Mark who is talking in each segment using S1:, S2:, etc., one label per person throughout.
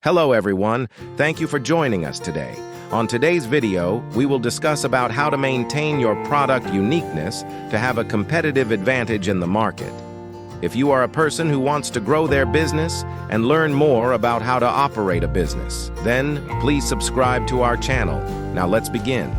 S1: Hello everyone, thank you for joining us today. On today's video, we will discuss about how to maintain your product uniqueness to have a competitive advantage in the market. If you are a person who wants to grow their business and learn more about how to operate a business, then please subscribe to our channel. Now let's begin.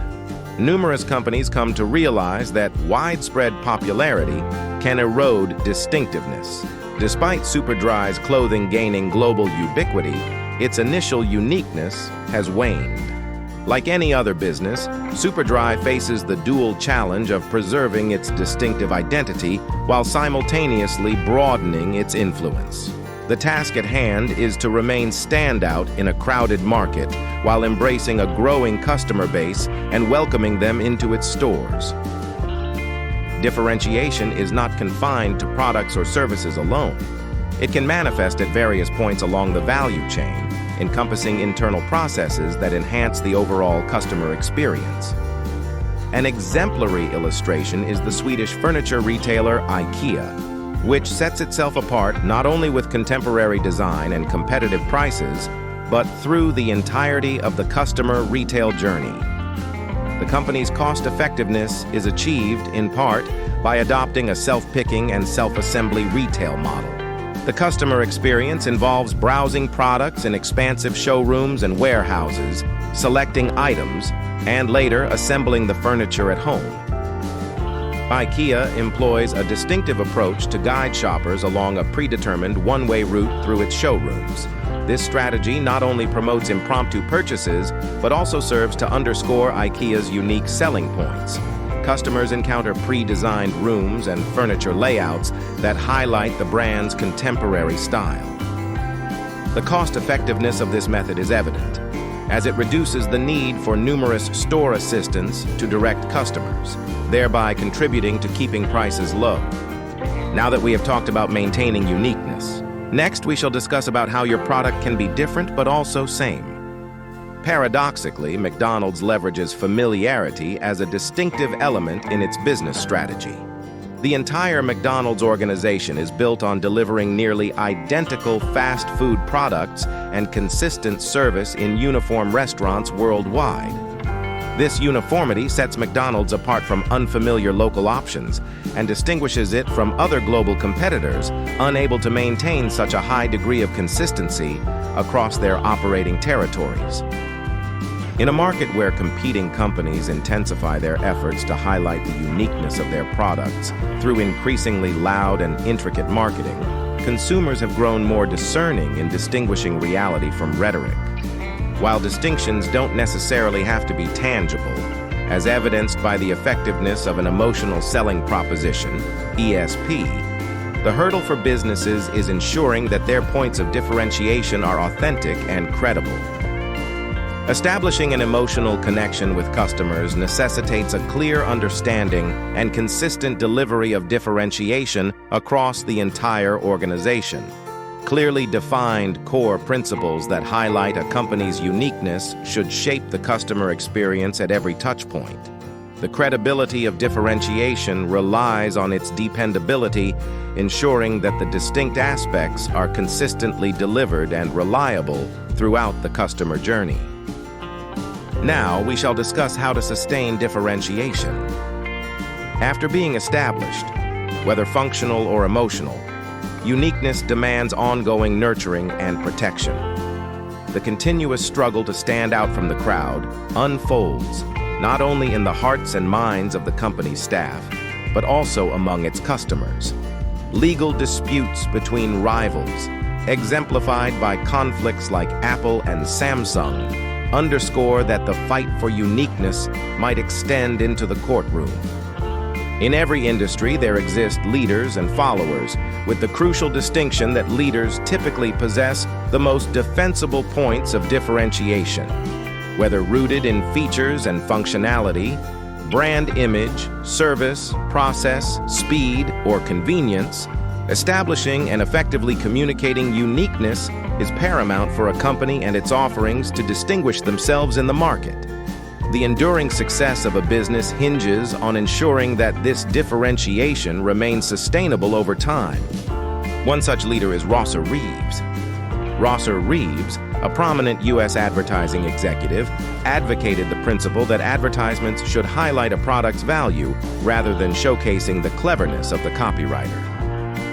S1: Numerous companies come to realize that widespread popularity can erode distinctiveness. Despite Superdry's clothing gaining global ubiquity, its initial uniqueness has waned. Like any other business, Superdry faces the dual challenge of preserving its distinctive identity while simultaneously broadening its influence. The task at hand is to remain standout in a crowded market while embracing a growing customer base and welcoming them into its stores. Differentiation is not confined to products or services alone. It can manifest at various points along the value chain, encompassing internal processes that enhance the overall customer experience. An exemplary illustration is the Swedish furniture retailer IKEA, which sets itself apart not only with contemporary design and competitive prices, but through the entirety of the customer retail journey. The company's cost-effectiveness is achieved, in part, by adopting a self-picking and self-assembly retail model. The customer experience involves browsing products in expansive showrooms and warehouses, selecting items, and later assembling the furniture at home. IKEA employs a distinctive approach to guide shoppers along a predetermined one-way route through its showrooms. This strategy not only promotes impromptu purchases, but also serves to underscore IKEA's unique selling points. Customers encounter pre-designed rooms and furniture layouts that highlight the brand's contemporary style. The cost-effectiveness of this method is evident, as it reduces the need for numerous store assistants to direct customers, thereby contributing to keeping prices low. Now that we have talked about maintaining uniqueness, next we shall discuss about how your product can be different but also same. Paradoxically, McDonald's leverages familiarity as a distinctive element in its business strategy. The entire McDonald's organization is built on delivering nearly identical fast food products and consistent service in uniform restaurants worldwide. This uniformity sets McDonald's apart from unfamiliar local options and distinguishes it from other global competitors unable to maintain such a high degree of consistency across their operating territories. In a market where competing companies intensify their efforts to highlight the uniqueness of their products through increasingly loud and intricate marketing, consumers have grown more discerning in distinguishing reality from rhetoric. While distinctions don't necessarily have to be tangible, as evidenced by the effectiveness of an emotional selling proposition, ESP, the hurdle for businesses is ensuring that their points of differentiation are authentic and credible. Establishing an emotional connection with customers necessitates a clear understanding and consistent delivery of differentiation across the entire organization. Clearly defined core principles that highlight a company's uniqueness should shape the customer experience at every touchpoint. The credibility of differentiation relies on its dependability, ensuring that the distinct aspects are consistently delivered and reliable throughout the customer journey. Now, we shall discuss how to sustain differentiation. After being established, whether functional or emotional, uniqueness demands ongoing nurturing and protection. The continuous struggle to stand out from the crowd unfolds not only in the hearts and minds of the company's staff, but also among its customers. Legal disputes between rivals, exemplified by conflicts like Apple and Samsung, underscore that the fight for uniqueness might extend into the courtroom. In every industry, there exist leaders and followers, with the crucial distinction that leaders typically possess the most defensible points of differentiation. Whether rooted in features and functionality, brand image, service, process, speed, or convenience, establishing and effectively communicating uniqueness is paramount for a company and its offerings to distinguish themselves in the market. The enduring success of a business hinges on ensuring that this differentiation remains sustainable over time. One such leader is Rosser Reeves. Rosser Reeves, a prominent U.S. advertising executive, advocated the principle that advertisements should highlight a product's value rather than showcasing the cleverness of the copywriter.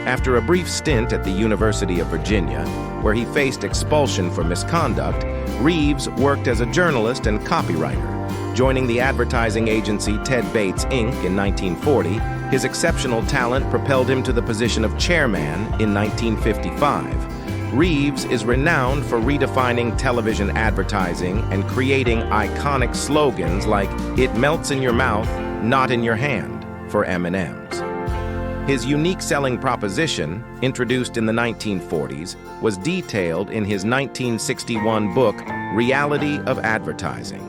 S1: After a brief stint at the University of Virginia, where he faced expulsion for misconduct, Reeves worked as a journalist and copywriter. Joining the advertising agency Ted Bates, Inc. in 1940, his exceptional talent propelled him to the position of chairman in 1955. Reeves is renowned for redefining television advertising and creating iconic slogans like "It melts in your mouth, not in your hand" for M&Ms. His unique selling proposition, introduced in the 1940s, was detailed in his 1961 book, Reality of Advertising.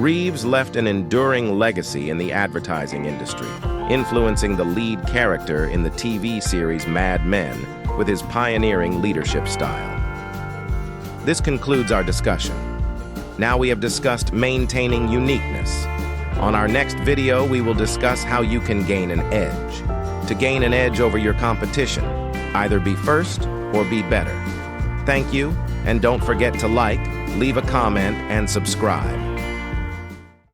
S1: Reeves left an enduring legacy in the advertising industry, influencing the lead character in the TV series Mad Men with his pioneering leadership style. This concludes our discussion. Now we have discussed maintaining uniqueness. On our next video, we will discuss how you can gain an edge. To gain an edge over your competition, either be first or be better. Thank you, and don't forget to like, leave a comment, and subscribe.